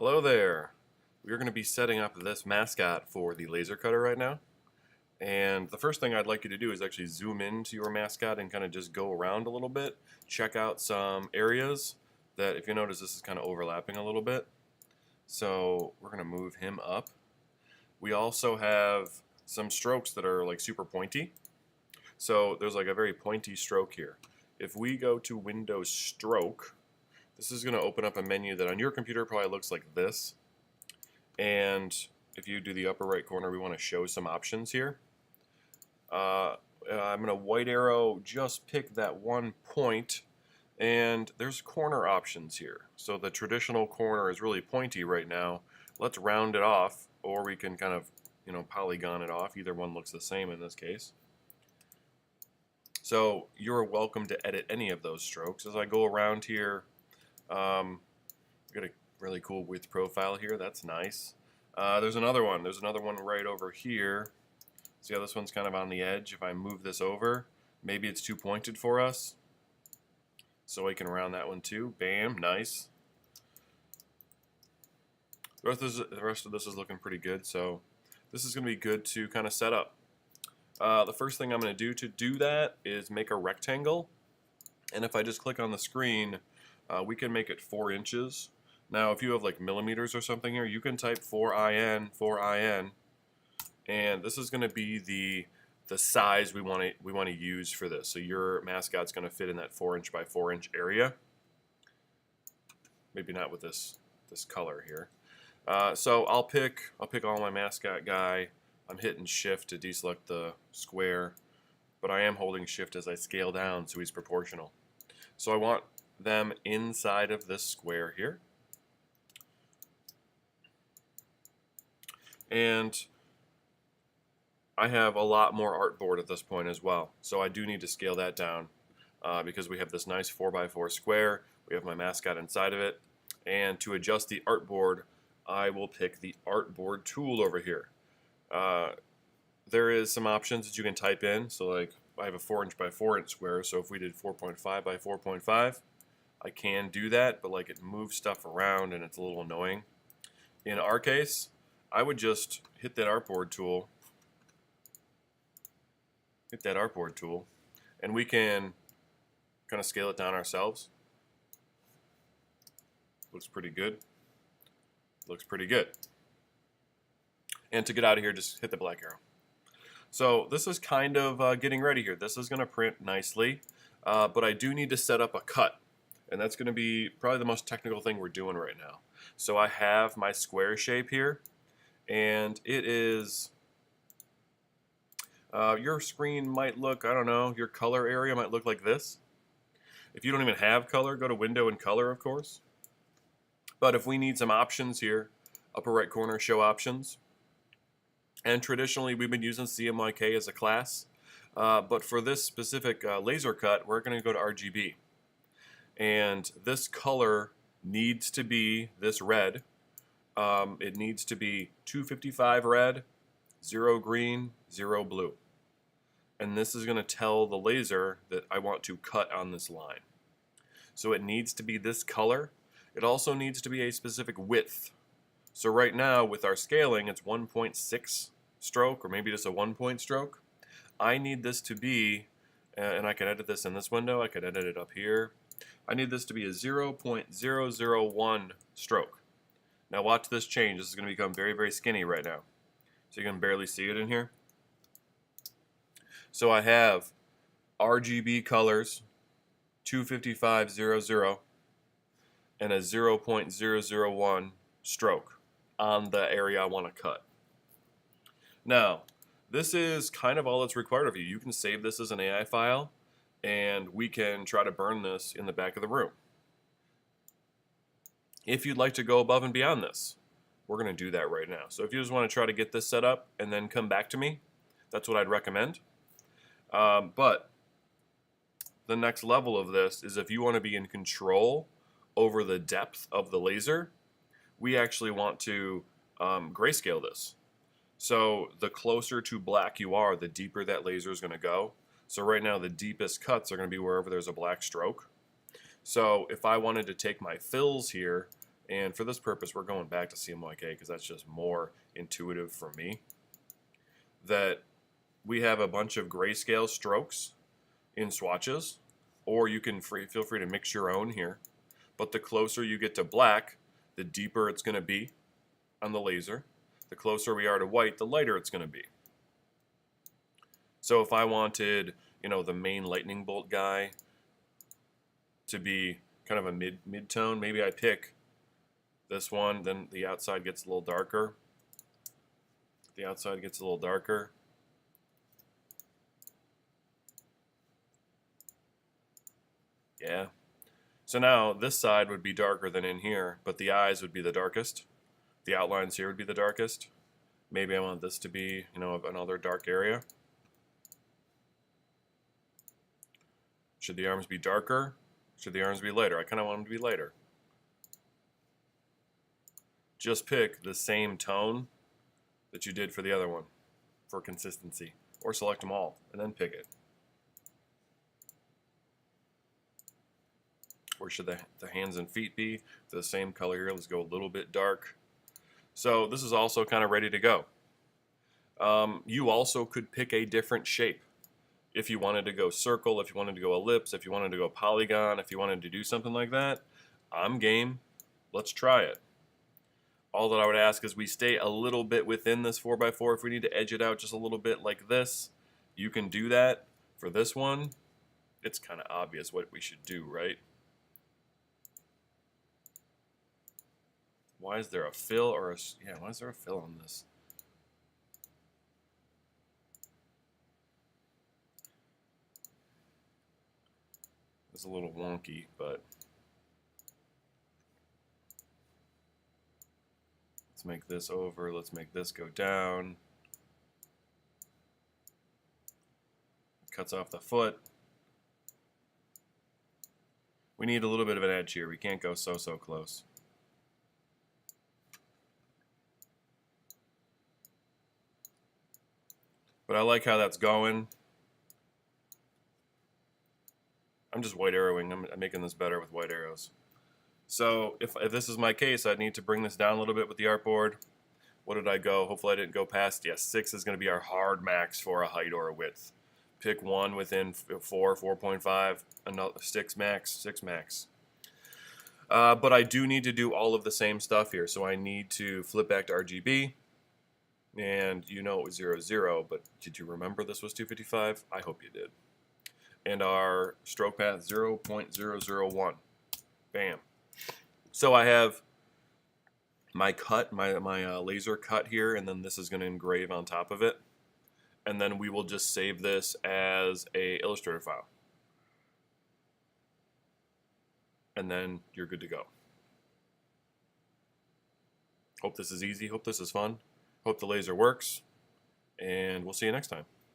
Hello there. We're going to be setting up this mascot for the laser cutter right now. And the first thing I'd like you to do is actually zoom into your mascot and kind of just go around a little bit. Check out some areas that, if you notice, this is kind of overlapping a little bit. So we're going to move him up. We also have some strokes that are like super pointy. So there's like a very pointy stroke here. If we go to Windows Stroke, this is going to open up a menu that on your computer probably looks like this. And if you do the upper right corner, we want to show some options here. I'm going to white arrow, just pick that one point, and there's corner options here. So the traditional corner is really pointy right now. Let's round it off, or we can kind of, polygon it off. Either one looks the same in this case. So you're welcome to edit any of those strokes. As I go around here, got a really cool width profile here. That's nice. There's another one. There's another one right over here. See how this one's kind of on the edge? If I move this over, maybe it's too pointed for us. So I can round that one too. Bam, nice. The rest of this is looking pretty good. So this is going to be good to kind of set up. The first thing I'm going to do that is make a rectangle. And if I just click on the screen, we can make it 4 inches. Now, if you have like millimeters or something here, you can type 4IN, and this is going to be the size we want to use for this. So your mascot's going to fit in that 4 inch by 4 inch area. Maybe not with this color here. So I'll pick all my mascot guy. I'm hitting Shift to deselect the square, but I am holding Shift as I scale down so he's proportional. So I want them inside of this square here. And I have a lot more artboard at this point as well. So I do need to scale that down because we have this nice 4x4 square. We have my mascot inside of it. And to adjust the artboard, I will pick the artboard tool over here. There is some options that you can type in. So like I have a 4 inch by 4 inch square. So if we did 4.5 by 4.5, I can do that, but like it moves stuff around and it's a little annoying. In our case, I would just hit that artboard tool, and we can kind of scale it down ourselves. Looks pretty good. And to get out of here, just hit the black arrow. So this is kind of getting ready here. This is going to print nicely, but I do need to set up a cut. And that's going to be probably the most technical thing we're doing right now. So I have my square shape here, and it is, your screen might look, I don't know, your color area might look like this. If you don't even have color, go to Window and Color, of course. But if we need some options here, upper right corner, Show Options. And traditionally, we've been using CMYK as a class. But for this specific laser cut, we're going to go to RGB. And this color needs to be this red. It needs to be 255 red, 0 green, 0 blue. And this is going to tell the laser that I want to cut on this line. So it needs to be this color. It also needs to be a specific width. So right now with our scaling, it's 1.6 stroke, or maybe just a 1 point stroke. I need this to be, and I can edit this in this window, I could edit it up here. I need this to be a 0.001 stroke. Now watch this change. This is going to become very, very skinny right now. So you can barely see it in here. So I have RGB colors, 25500, and a 0.001 stroke on the area I want to cut. Now, this is kind of all that's required of you. You can save this as an AI file, and we can try to burn this in the back of the room. If you'd like to go above and beyond this, we're going to do that right now. So if you just want to try to get this set up and then come back to me, that's what I'd recommend. But the next level of this is if you want to be in control over the depth of the laser, we actually want to grayscale this. So the closer to black you are, the deeper that laser is going to go. So right now the deepest cuts are going to be wherever there's a black stroke. So if I wanted to take my fills here And for this purpose, we're going back to CMYK because that's just more intuitive for me. That we have a bunch of grayscale strokes in swatches, or you can feel free to mix your own here. But the closer you get to black, the deeper it's going to be on the laser. The closer we are to white, the lighter it's going to be. So if I wanted, the main lightning bolt guy to be kind of a mid-tone, maybe I pick this one, then the outside gets a little darker. The outside gets a little darker. Yeah. So now this side would be darker than in here, but the eyes would be the darkest. The outlines here would be the darkest. Maybe I want this to be, another dark area. Should the arms be darker? Should the arms be lighter? I kind of want them to be lighter. Just pick the same tone that you did for the other one for consistency. Or select them all and then pick it. Where should the hands and feet be? The same color here. Let's go a little bit dark. So this is also kind of ready to go. You also could pick a different shape. If you wanted to go circle, if you wanted to go ellipse, if you wanted to go polygon, if you wanted to do something like that, I'm game. Let's try it. All that I would ask is we stay a little bit within this 4x4. If we need to edge it out just a little bit like this, you can do that. For this one, it's kind of obvious what we should do, right? Why is there a fill or why is there a fill on this? It's a little wonky, but let's make this over. Let's make this go down. Cuts off the foot. We need a little bit of an edge here. We can't go so close. But I like how that's going. I'm just white arrowing. I'm making this better with white arrows. So if this is my case, I'd need to bring this down a little bit with the artboard. What did I go? Hopefully I didn't go past. Yes, 6 is going to be our hard max for a height or a width. Pick one within 4, 4.5, another 6 max. But I do need to do all of the same stuff here. So I need to flip back to RGB. And it was 0, 0, but did you remember this was 255? I hope you did. And our stroke path 0.001. Bam. So I have my cut, my laser cut here, and then this is going to engrave on top of it. And then we will just save this as a Illustrator file. And then you're good to go. Hope this is easy. Hope this is fun. Hope the laser works. And we'll see you next time.